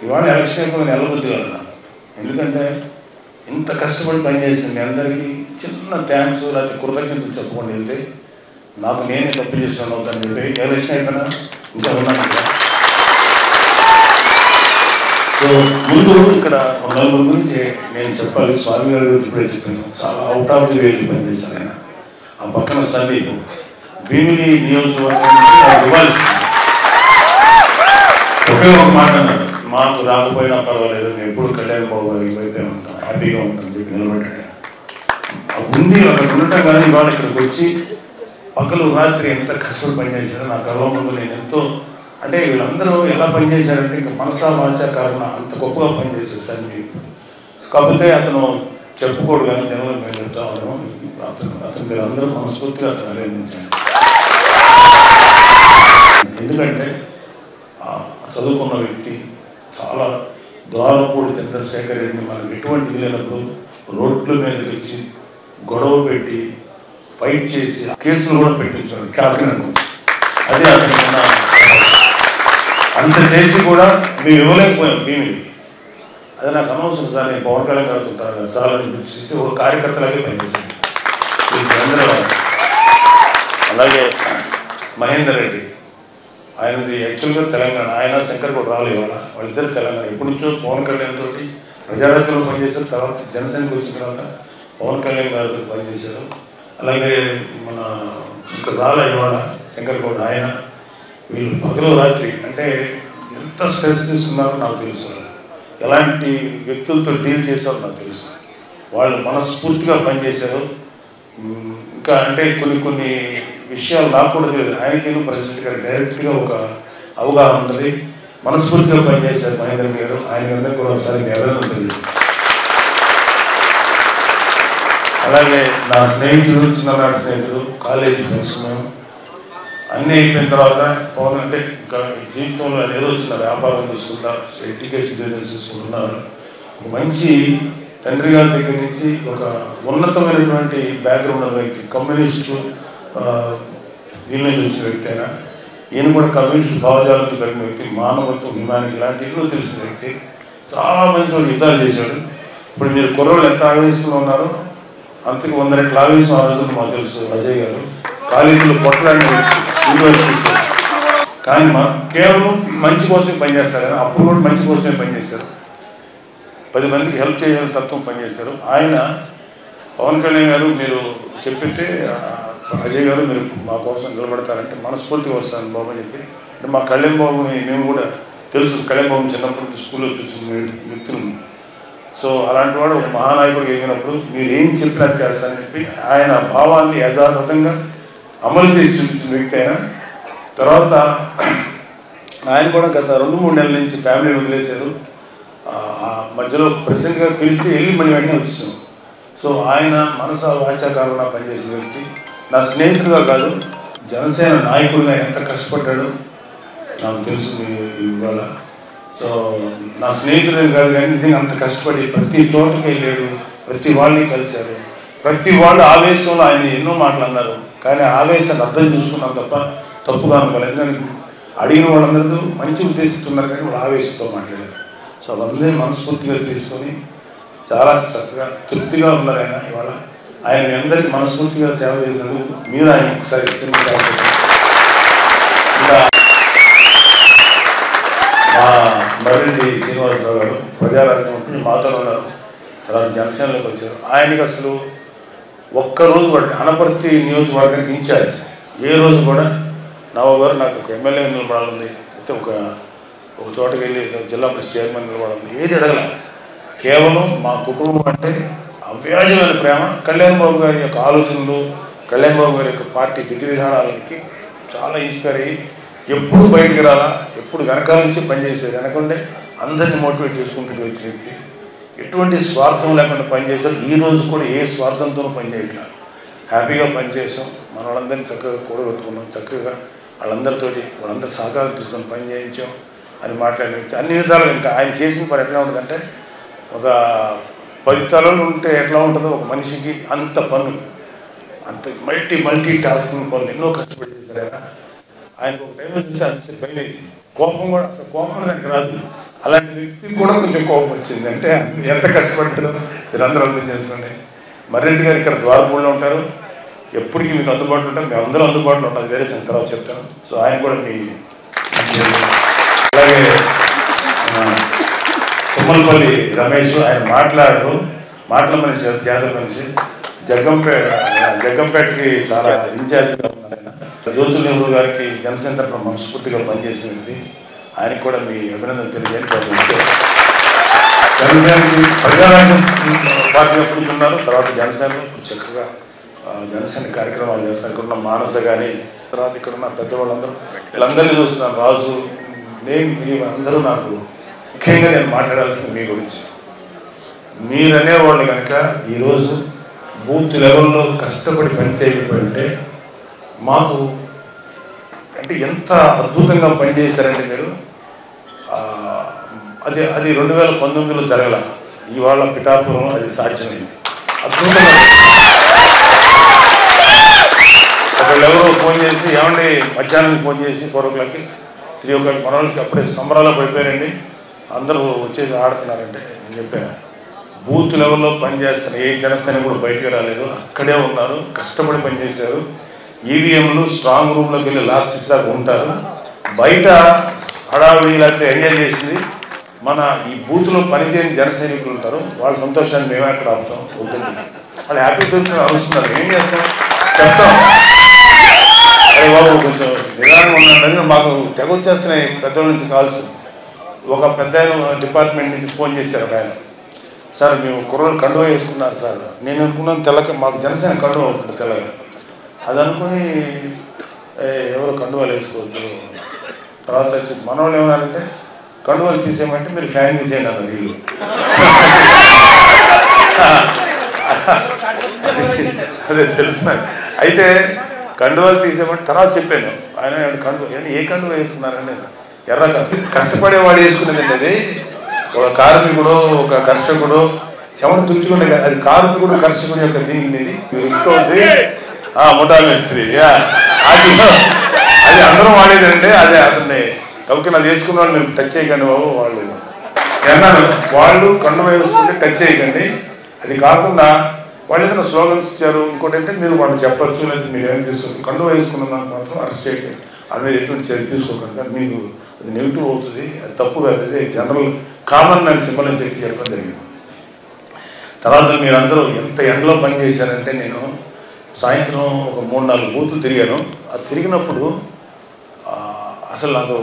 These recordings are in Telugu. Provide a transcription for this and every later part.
ఇవాళ ఎలక్షన్ అయిపోయి నెలబుద్ధి కాదు నాకు. ఎందుకంటే ఇంత కష్టపడి పనిచేసిన మీ అందరికీ చిన్న థ్యాంక్స్ లేకపోతే కృతజ్ఞతలు చెప్పుకొని వెళ్తే నాకు నేనే తప్పు చేసిన అవుతాను చెప్పి ఎలక్షన్ అయిపోయినా ఇంకా ఉన్నాను కదా. సో ముందు ఇక్కడ నలుగురు గురించి నేను చెప్పాలి. స్వామి గారి గురించి ఇప్పుడే చెప్పాను. చాలా అవుట్ ఆఫ్ ది వేలు పనిచేశాను ఆయన. ఆ పక్కన సందీప్ భీమిలి నియోజకవర్గానికి ఇవ్వాల్సింది. ఒకే ఒక మాట అన్నాడు, మాకు రాకపోయినా పర్వాలేదు, నేను ఎప్పుడు కళ్యాణ్ బాబు గారికి అయితే ఉంటాను, హ్యాపీగా ఉంటాను చెప్పి నిలబడ్డాడు. ఉంది అక్కడ ఉండటం కానీ ఇవాళ ఇక్కడికి వచ్చి పగలు రాత్రి ఎంత కష్టపడి పనిచేశారో నా కళ్ళ ముందు నేను ఎంతో, అంటే వీళ్ళందరూ ఎలా పనిచేశారంటే ఇంకా మనసా వాచా కారణ అంత గొప్పగా పనిచేశారు సందీప్. కాకపోతే అతను చెప్పుకోడు కానీ జనంలో మేము చెప్తా ఉన్నాము. అతను మీరు అందరూ మనస్ఫూర్తిగా అతను అభినందించండి. ఎందుకంటే చదువుకున్న వ్యక్తి, చాలా ద్వారపూడి చంద్రశేఖర్ రెడ్డిని మనకు ఎటువంటిది లేనప్పుడు రోడ్ల మీదకి వచ్చి గొడవ పెట్టి ఫైట్ చేసి కేసులు కూడా పెట్టించారు కాకినాడ. అదే అతను అంత చేసి కూడా మేము ఇవ్వలేకపోయాం భీమిని. అది నాకు అనవసరం సార్, నేను పవన్ కళ్యాణ్ గారుతుంటాను కదా చాలా చేసి ఒక కార్యకర్తలాగే పనిచేసింది. అలాగే మహేందర్ రెడ్డి, ఆయనది యాక్చువల్గా తెలంగాణ, ఆయన శంకర్ కూడా రాలేదు ఇవాళ, వాళ్ళిద్దరు తెలంగాణ. ఎప్పటి నుంచో పవన్ కళ్యాణ్ తోటి ప్రజారాజ్యంలో పనిచేశారు, తర్వాత జనసేనకి వచ్చిన తర్వాత పవన్ కళ్యాణ్ గారితో పనిచేశారు. అలాగే మన ఇక్కడ రాలే ఇవాళ శంకర్ కూడా, ఆయన వీళ్ళు పగలు రాత్రి అంటే ఎంత స్ట్రెస్ తీసుకున్నారో నాకు తెలుసు, ఎలాంటి వ్యక్తులతో డీల్ చేశారో నాకు తెలుసు. వాళ్ళు మనస్ఫూర్తిగా పనిచేశారు. ఇంకా అంటే కొన్ని విషయాలు నాకు కూడా తెలియదు, ఆయనకేమో ప్రెసిడెంట్ గారు డైరెక్ట్గా ఒక అవగాహన ఉంటుంది. మనస్ఫూర్తిగా పనిచేశారు మహేంద్ర గారు. ఆయన అందరికీ కూడా ఒకసారి ఎవరైనా తెలియదు. అలాగే నా స్నేహితులు, చిన్ననాటి స్నేహితులు, కాలేజీ ఫ్రెండ్స్, మేము అన్నీ అయిపోయిన తర్వాత పవన్ అంటే ఇంకా జీవితంలో అదేదో చిన్న వ్యాపారం తీసుకుంటా, ఎడ్యుకేషన్ బిజినెస్ తీసుకుంటున్నారు. ఒక మంచి తండ్రి గారి దగ్గర నుంచి ఒక ఉన్నతమైనటువంటి బ్యాక్గ్రౌండ్ ఉన్న వ్యక్తి, కమ్యూనిస్టు వీళ్ళ నుంచి వచ్చిన వ్యక్తి అయినా, ఈయన కూడా కమ్యూనిస్టు భావజాలంతో కలిగిన వ్యక్తి, మానవత్వం, హ్యుమానిటీ ఇలాంటి ఎన్నో తెలిసిన వ్యక్తి. చాలా మంది వాళ్ళు యుద్ధాలు చేశాడు. ఇప్పుడు మీరు కుర్రోళ్ళు ఎంత ఆవేశంలో ఉన్నారో అంతకు 100 రెట్ల ఆవేశం ఆ రోజులు మాకు తెలుసు. అజయ్ గారు కాలేజీలో కొట్లాడిన వ్యక్తి, యూనివర్సిటీస్, కానీ కేవలం మంచి కోసమే పనిచేస్తారు కానీ అప్పుడు కూడా మంచి కోసమే పనిచేశారు. 10 మందికి హెల్ప్ చేయాలని తత్వం పనిచేశారు. ఆయన పవన్ కళ్యాణ్ గారు మీరు చెప్పితే అజయ్ గారు మీరు మా కోసం నిలబడతారంటే మనస్ఫూర్తిగా వస్తాను బాబు అని చెప్పి, అంటే మా కళ్యాణ్ బాబుని మేము కూడా తెలుసు, కళ్యాణ్ బాబుని చిన్నప్పుడు స్కూల్లో చూసిన వ్యక్తులు. సో అలాంటి వాడు ఒక మహానాయకుడికి ఎగినప్పుడు మీరు ఏం చెప్పినా చేస్తారని చెప్పి ఆయన భావాన్ని యథాతథంగా అమలు చేసి చూపించిన వ్యక్తి ఆయన. తర్వాత ఆయన కూడా గత 2-3 నెలల నుంచి ఫ్యామిలీని వదిలేశారు. మధ్యలో ప్రెసిడెంట్గా పిలిస్తే వెళ్ళి మళ్ళీ వెంటనే వచ్చాం. సో ఆయన మనసా వాచాకారంగా పనిచేసిన వ్యక్తి. నా స్నేహితుడుగా కాదు, జనసేన నాయకుడిగా ఎంత కష్టపడ్డాడు నాకు తెలుసు ఇవాళ. సో నా స్నేహితుడు కాదు కానీ నిజంగా అంత కష్టపడి ప్రతి చోటకి వెళ్ళాడు, ప్రతి వాళ్ళని కలిశారు, ప్రతి వాళ్ళు ఆవేశంలో ఆయన ఎన్నో మాటలు అన్నారు. కానీ ఆవేశాన్ని అర్థం చూసుకున్నాం తప్ప తప్పుగా అనుకోలేదు. ఎందుకంటే అడిగిన వాళ్ళందరూ మంచి ఉద్దేశిస్తున్నారు కానీ వాళ్ళు ఆవేశంతో మాట్లాడారు. సో అవన్నీ మనస్ఫూర్తిగా తీసుకొని చాలా చక్కగా తృప్తిగా ఉన్నారు ఆయన ఇవాళ. ఆయన మీ అందరికీ మనస్ఫూర్తిగా సేవ చేసినందుకు మీరు ఆయన ఒకసారి ఇంకా మా మర్రెడ్డి శ్రీనివాసరావు గారు ప్రజారాజ్యం మాతో ఉన్నారు, తర్వాత జనసేనలోకి వచ్చారు. ఆయనకి అసలు ఒక్కరోజు కూడా అనపర్తి నియోజకవర్గానికి ఇన్ఛార్జ్, ఏ రోజు కూడా నవ్వు గారు నాకు ఒక ఎమ్మెల్యే నిలబడాలి, అయితే ఒక చోటకి వెళ్ళి జిల్లా పరిషత్ చైర్మన్ నిలబడాలి, ఏది అడగల. కేవలం మా కుటుంబం అంటే అవ్యాజమైన ప్రేమ. కళ్యాణ్ బాబు గారి యొక్క ఆలోచనలు, కళ్యాణ్ బాబు గారి యొక్క పార్టీ విధి విధానాలకి చాలా ఇన్స్పైర్ అయ్యి ఎప్పుడు బయటికి రాలా, ఎప్పుడు వెనకాల నుంచి పనిచేసేది, వెనకండే అందరినీ మోటివేట్ చేసుకుంటూ వచ్చిన వ్యక్తి. ఎటువంటి స్వార్థం లేకుండా పనిచేశారు. ఈ రోజు కూడా ఏ స్వార్థంతోనూ పనిచేయట్లేదు, హ్యాపీగా పనిచేసాం. మన వాళ్ళందరినీ చక్కగా కూడగొట్టుకున్నాం, చక్కగా వాళ్ళందరితోటి వాళ్ళందరూ సహకారం తీసుకొని పని చేయించాం అని మాట్లాడిన వ్యక్తి. అన్ని విధాలుగా ఇంకా ఆయన చేసిన పని ఎట్లా ఉంటుందంటే, ఒక 10 తలలు ఉంటే ఎట్లా ఉంటుందో ఒక మనిషికి అంత పనులు, అంత మల్టీ టాస్కింగ్ పనులు ఎన్నో కష్టపడి చేశారు. ఆయనకు ఒక టైంలో చూసి అంత భయం వేసి కోపం కూడా అసలు కోపం దానికి రాదు, అలాంటి వ్యక్తికి కూడా కొంచెం కోపం వచ్చింది. అంటే ఎంత కష్టపడ్డాడో మీరందరూ అర్థం చేసుకోండి. మర్రెడ్డి గారు ఇక్కడ ద్వారపూడిలో ఉంటారు, ఎప్పటికీ మీకు అందుబాటులో ఉంటారు, మేము అందరూ అందుబాటులో ఉంటారు, వేరే తర్వాత చెప్తాను. సో ఆయన కూడా మీ అలాగే తుమ్మలపల్లి రమేష్, ఆయన మాటల మనిషి, జాతర మనిషి, జగ్గంపేటకి చాలా ఇన్ఛార్జ్గా ఉన్నారు ఆయన. జ్యోతుల్ నెహ్రూ గారికి జనసేన తరఫున మనస్ఫూర్తిగా పనిచేసింది, ఆయనకు కూడా మీ అభినందన తెలియజేయండి. జనసేనకి ప్రజారాజ్యం పార్టీ ఎప్పుడు ఉన్నారు, తర్వాత జనసేనలో చక్కగా జనసేన కార్యక్రమాలు చేస్తున్నారు. ఇక్కడ ఉన్న మానస కానీ, తర్వాత ఇక్కడ ఉన్న పెద్దవాళ్ళందరూ, వీళ్ళందరినీ చూస్తున్నాను, రాజు, నేను, అందరూ నాకు ముఖ్యంగా నేను మాట్లాడాల్సింది మీ గురించి. మీరనేవాళ్ళు కనుక ఈరోజు బూత్ లెవెల్లో కష్టపడి పనిచేయకపోయింటే మాకు అంటే ఎంత అద్భుతంగా పనిచేశారంటే మీరు. అది 2019లో జరగల, ఇవాళ పిఠాపురం అది సాధ్యమైంది. అద్భుతంగా ఒకళ్ళెవరో ఫోన్ చేసి, ఏమండి మధ్యాహ్నం ఫోన్ చేసి 4 o'clockకి 3 o'clock మన వాళ్ళకి అప్పుడే సంబరాలు పడిపోయారండి, అందరూ వచ్చేసి ఆడుతున్నారంటే నేను చెప్పాను, బూత్ లెవెల్లో పనిచేస్తున్న ఏ జనసేన కూడా బయటకు రాలేదు, అక్కడే ఉన్నారు, కష్టపడి పనిచేశారు. ఈవీఎంలు స్ట్రాంగ్ రూమ్లోకి వెళ్ళి లాక్స్ దాకా ఉంటారు, బయట హడావిడి లేకపోతే ఎంజాయ్ చేసింది మన ఈ బూత్లో పనిచేయని జన సైనికులు ఉంటారు, వాళ్ళ సంతోషాన్ని మేమే అక్కడ ఆపుతాం, వద్దండి వాళ్ళు హ్యాపీ దొరికి అరుస్తున్నారు, ఏం చేస్తాం చెప్తాం, అరే బాబు కొంచెం నిదానం ఉన్నాడని. మాకు తెగ వచ్చేస్తున్నాయి పెద్దవాళ్ళ నుంచి కాల్స్. ఒక పెద్ద డిపార్ట్మెంట్ నుంచి ఫోన్ చేశారు ఆయన, సార్ మేము కుర్రోళ్ళు కండువా వేసుకున్నారు సార్. నేను అనుకున్నాను తెల్లక, మాకు జనసేన కండువా ఉంటుంది తెల్లగా, అది అనుకుని ఎవరు కండువాలు వేసుకోవద్దు. తర్వాత వచ్చి మన వాళ్ళు ఏమన్నారంటే కండువాలు తీసేయమంటే మీరు ఫ్యాన్ తీసేయండి అన్నారు వీళ్ళు. అదే తెలుసు. అయితే కండువాలు తీసేయమంటే తర్వాత చెప్పాను, ఆయన ఏ కండువా వేసుకున్నారని, ఎర్ర కష్టపడేవాడు వేసుకునేదండి అది. ఒక కార్మికుడు, ఒక కర్షకుడు చెమట తుడుచుకుంటే అది కార్మికుడు కర్షకుడు యొక్క దీనికి రిస్క్ అవుతుంది. ముఠా మేస్త్రి అది అందరం వాడేదండి, అదే అతన్ని కాబట్టి అది వేసుకున్న వాళ్ళు మీరు టచ్ చేయకండి బాబు, వాళ్ళు అన్నాను, వాళ్ళు కండువా వేసుకుంటే టచ్ చేయకండి. అది కాకుండా వాళ్ళు ఏదైనా స్లోగన్స్ ఇచ్చారు, ఇంకోటి అంటే మీరు వాళ్ళు చెప్పచ్చు, లేదా మీరు ఏమైనా తీసుకోవచ్చు, కండువా వేసుకున్న దానికి మాత్రం అరెస్ట్ చేయండి, వాళ్ళ మీద ఎటువంటి చర్య తీసుకోకండి సార్, మీకు అది నెగిటివ్ అవుతుంది, అది తప్పు కాదు, అదే జనరల్ కామన్ నాకు సింబల్ అని చెప్పి చెప్పడం జరిగింది. తర్వాత మీరందరూ ఎంత ఎండలో పనిచేశారంటే, నేను సాయంత్రం ఒక 3-4 బూతులు తిరిగాను. అది తిరిగినప్పుడు అసలు నాకు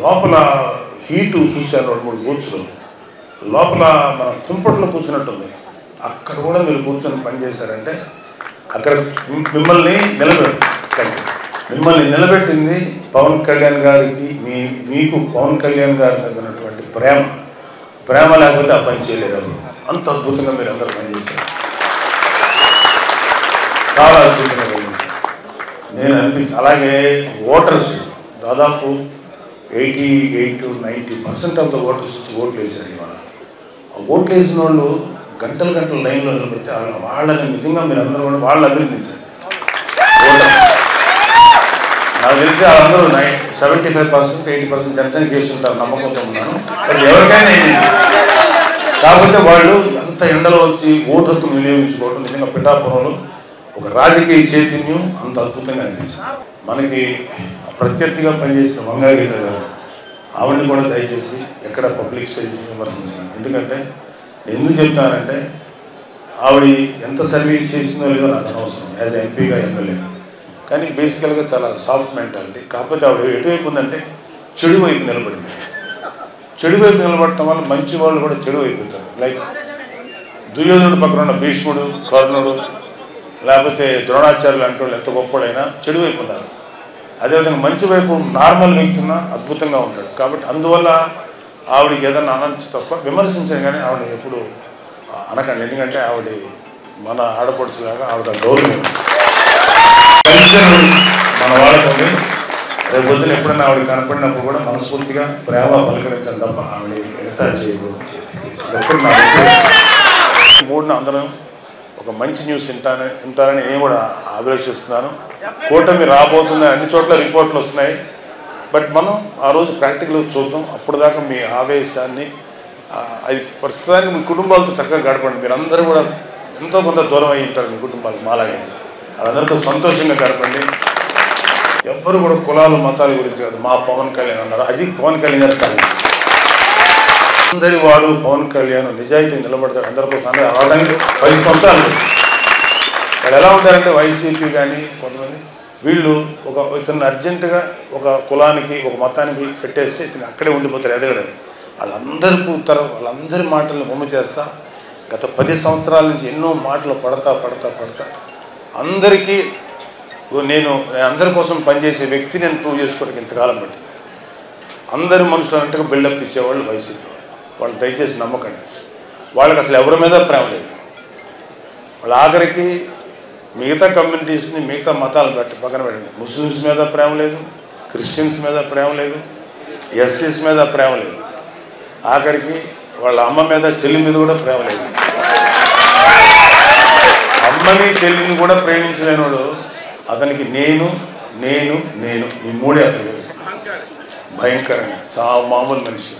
లోపల హీటు చూశాను. 2-3 బూత్స్లో లోపల మన కుంపట్లో కూర్చున్నట్టుంది. అక్కడ కూడా మీరు కూర్చొని పనిచేశారంటే అక్కడ మిమ్మల్ని నిలబెట్టింది పవన్ కళ్యాణ్ గారికి, మీకు పవన్ కళ్యాణ్ గారి మీద ఉన్నటువంటి ప్రేమ లేకపోతే ఆ పని చేయలేదు. అంత అద్భుతంగా మీరు అందరూ పనిచేశారు, చాలా అద్భుతంగా పనిచేశారు. నేను అలాగే ఓటర్స్ దాదాపు 88-90% ఆఫ్ ద ఓటర్స్ వచ్చి ఓట్లు వేశారు. ఇవాళ ఆ ఓట్లు వేసిన వాళ్ళు గంటలు లైన్లో నిలబడితే వాళ్ళని నిజంగా మీరు అందరూ కూడా వాళ్ళు అభినందించారు. నాకు తెలిసి వాళ్ళందరూ 75%-80% జనసేన చేస్తుంటారు, నమ్మకంతో ఉన్నాను. బట్ ఎవరికైనా కాకపోతే వాళ్ళు ఎంత ఎండలో వచ్చి ఓటు హక్కును వినియోగించుకోవడం నిజంగా పిఠాపురంలో ఒక రాజకీయ చైతన్యం అంత అద్భుతంగా అనిపించింది. మనకి ప్రత్యర్థిగా పనిచేసిన వంగాగీత గారు, ఆవిడని కూడా దయచేసి ఎక్కడ పబ్లిక్ స్టేజ్ విమర్శించాను. ఎందుకంటే ఎందుకు చెప్తానంటే ఆవిడ ఎంత సర్వీస్ చేసిందో లేదో నాకు అనవసరం, యాజ్ ఎంపీగా ఎమ్మెల్యేగా. కానీ బేసికల్గా చాలా సాఫ్ట్ మెంటాలిటీ. కాకపోతే ఆవిడ ఎటువైపు ఉందంటే చెడు వైపు నిలబడింది. చెడు వైపు నిలబడటం వల్ల మంచి వాళ్ళు కూడా చెడు అయిపోతారు. లైక్ దుర్యోధనుడు పక్కన ఉన్న భీష్ముడు, కర్ణుడు, లేకపోతే ద్రోణాచార్యులు అంటే వాళ్ళు ఎంత గొప్పడైనా చెడు వైపు ఉన్నారు. అదేవిధంగా మంచి వైపు నార్మల్ వ్యక్తి ఉన్నా అద్భుతంగా ఉంటాడు. కాబట్టి అందువల్ల ఆవిడకి ఏదన్నా అనొచ్చు తప్ప విమర్శించాను, కానీ ఆవిడ ఎప్పుడు అనకండి. ఎందుకంటే ఆవిడ మన ఆడపడుచులాగా ఆవిడ గౌరవం మన వాళ్ళకి. రేపు పొద్దున ఎప్పుడైనా ఆవిడ కనపడినప్పుడు కూడా మనస్ఫూర్తిగా ప్రేమ పలకరించాలి తప్ప ఆవిడ మిగతా చేయకూడదు. 3న అందరం ఒక మంచి న్యూస్ వింటారని నేను కూడా అభిలషిస్తున్నాను. కూటమి రాబోతుందని అన్ని చోట్ల రిపోర్ట్లు వస్తున్నాయి. బట్ మనం ఆ రోజు ప్రాక్టికల్గా చూద్దాం. అప్పుడు దాకా మీ ఆవేశాన్ని అది ప్రస్తుతానికి మీ కుటుంబాలతో చక్కగా గడపండి. మీరు అందరూ కూడా ఎంతో కొంత దూరం అయి ఉంటారు మీ కుటుంబాలు మాలాగే. వాళ్ళందరితో సంతోషంగా గడపండి. ఎవ్వరు కూడా కులాలు మతాల గురించి కాదు. మా పవన్ కళ్యాణ్ అన్నారు, అది పవన్ కళ్యాణ్ గారు సాగు. అందరి వాడు పవన్ కళ్యాణ్ నిజాయితీ నిలబడతాడు అందరి కోసం. అందరూ అవడానికి 10 సంవత్సరాలు వాళ్ళు ఎలా ఉంటారంటే వైసీపీ కానీ కొంతమంది వీళ్ళు ఇతను అర్జెంటుగా ఒక కులానికి ఒక మతానికి పెట్టేస్తే ఇతను అక్కడే ఉండిపోతారు ఎదగడని. వాళ్ళందరూ కూతారు, వాళ్ళందరి మాటలను బొమ్మ చేస్తా గత 10 సంవత్సరాల నుంచి ఎన్నో మాటలు పడతా అందరికీ నేను అందరి కోసం పనిచేసే వ్యక్తి నేను ప్రూవ్ చేసుకోవడానికి ఇంతకాలం బట్టి అందరి మనుషులు అంటే బిల్డప్ ఇచ్చేవాళ్ళు వైసీపీ వాళ్ళు. దయచేసి నమ్మకండి. వాళ్ళకి అసలు ఎవరి మీద ప్రేమ లేదు. వాళ్ళ ఆఖరికి మిగతా కమ్యూనిటీస్ని మిగతా మతాలు పక్కన పెట్టండి. ముస్లిమ్స్ మీద ప్రేమ లేదు, క్రిస్టియన్స్ మీద ప్రేమ లేదు, ఎస్సీస్ మీద ప్రేమ లేదు, ఆఖరికి వాళ్ళ అమ్మ మీద చెల్లి మీద కూడా ప్రేమ లేదు. అమ్మని చెల్లిని కూడా ప్రేమించలేనివాడు అతనికి నేను ఈ మూడే అతనికి భయంకరంగా చాలా మామూలు మనిషి.